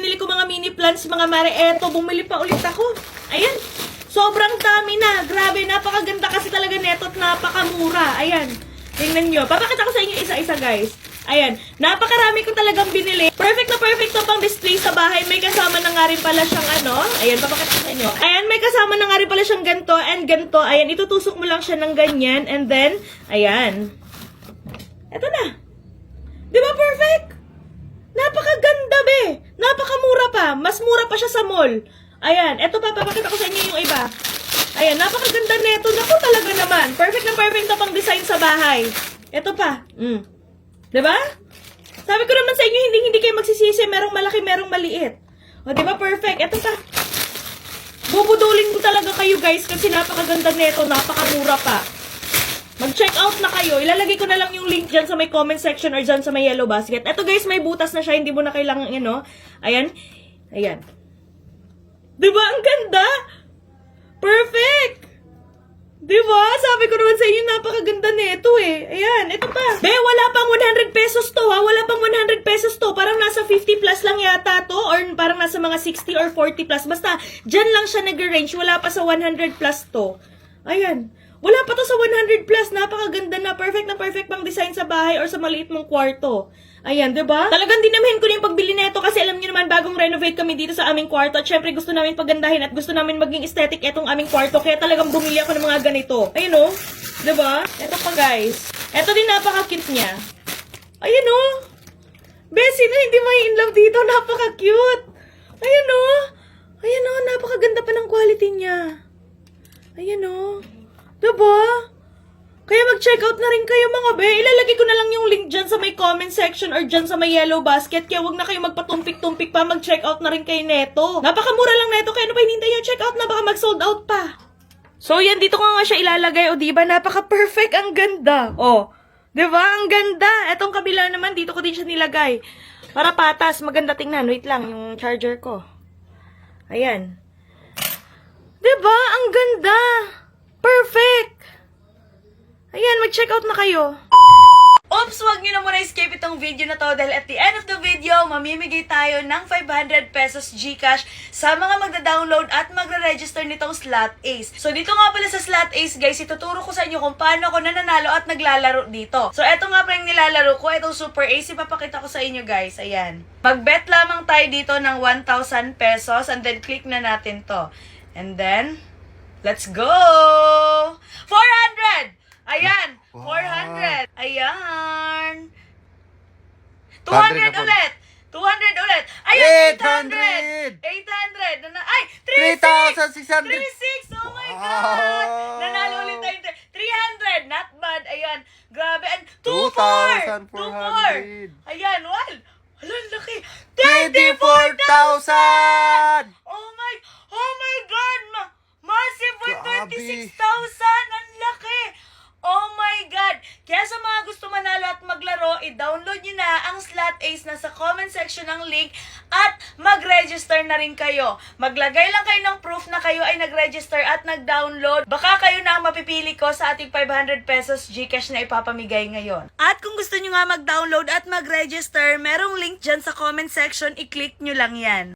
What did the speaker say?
binili ko mga mini plants, mga mare. Eto, bumili pa ulit ako. Ayan. Sobrang dami na. Grabe, napakaganda kasi talaga neto at napakamura. Ayan. Tingnan nyo. Papakita ko sa inyo isa-isa, guys. Ayan. Napakarami ko talagang binili. Perfect na perfect to pang display sa bahay. May kasama na nga rin pala siyang ano. Ayan, papakita ko sa inyo. Ayan, may kasama na nga rin pala siyang ganito and ganito. Ayan, itutusok mo lang siya ng ganyan. And then, ayan. Eto na. Di ba perfect? Napakaganda, be. Napakamura pa. Mas mura pa siya sa mall. Ayan, eto pa, papakita ko sa inyo yung iba. Ayan, napakaganda neto. Naku, talaga naman. Perfect na perfect na pang design sa bahay. Eto pa. Diba? Sabi ko naman sa inyo, hindi kayo magsisisi. Merong malaki, merong maliit. O, diba? Perfect. Eto pa. Bubudulin ko talaga kayo, guys, kasi napakaganda neto. Napakamura pa. Mag-check out na kayo. Ilalagay ko na lang yung link dyan sa may comment section or dyan sa may yellow basket. Eto, guys, may butas na siya. Hindi mo na kailangan, Ayan. Ayan. Diba? Ang ganda! Perfect! Diba? Sabi ko naman sa inyo, napakaganda nito eh. Ayan, ito pa. Be, wala pang 100 pesos to ha. Wala pang 100 pesos to. Parang nasa 50 plus lang yata to. Or parang nasa mga 60 or 40 plus. Basta, dyan lang siya nag-range. Wala pa sa 100 plus to. Ayan. Wala pa to sa 100 plus. Napakaganda na. Perfect pang design sa bahay or sa maliit mong kwarto. Ayan, diba? Talagang dinamhin ko na yung pagbili nito kasi alam niyo naman, bagong renovate kami dito sa aming kwarto. At syempre, gusto namin pagandahin at gusto namin maging aesthetic itong aming kwarto. Kaya talagang bumili ako ng mga ganito. Ayun o. Diba? Ito pa, guys. Ito din napaka-cute niya. Ayun o. Bessie na hindi may in love dito. Napaka-cute. Ayun o. Ayun o. Napakaganda pa ng quality niya. Ayun o. Diba? Kaya mag-check out na rin kayo mga be. Ilalagay ko na lang yung link dyan sa may comment section or dyan sa may yellow basket. Kaya wag na kayo magpatumpik-tumpik pa. Mag-check out na rin kayo neto. Napakamura lang neto. Kaya ano pa hinintay yung check out na baka mag-sold out pa. So yan, dito ko nga siya ilalagay. O diba, napaka-perfect. Ang ganda. O, diba? Ang ganda. Etong kabila naman, dito ko din siya nilagay. Para patas. Maganda tingnan. Wait lang, yung charger ko. Ayan. Diba? Ang ganda. Perfect. Ayan, mag-check out na kayo. Oops, wag nyo na muna escape itong video na to dahil at the end of the video, mamimigay tayo ng 500 pesos GCash sa mga magda-download at magre-register nitong Slot Ace. So dito nga pala sa Slot Ace, guys, ituturo ko sa inyo kung paano ako nananalo at naglalaro dito. So eto nga pala yung nilalaro ko, itong Super Ace, ipapakita ko sa inyo, guys. Ayan. Mag-bet lamang tayo dito ng 1,000 pesos and then click na natin to. And then, let's go! 400! Ayan, 400. Ayan. 200 ulit. 200 ulit. Ayan, 800. 800. Ay, 3,600. 36. Oh my God. Nanalo ulit tayo. 300. Not bad. Ayan. Grabe. And 2,400. 2,400. Ayan, well. Alam, laki. 24,000. Oh my God. Massive with Grabe. 26,000. Ang laki. Oh my God! Kaya sa mga gusto manalo at maglaro, i-download nyo na ang Slot Ace na sa comment section ng link at mag-register na rin kayo. Maglagay lang kayo ng proof na kayo ay nag-register at nag-download. Baka kayo na ang mapipili ko sa ating 500 pesos GCash na ipapamigay ngayon. At kung gusto nyo nga mag-download at mag-register, merong link dyan sa comment section, i-click nyo lang yan.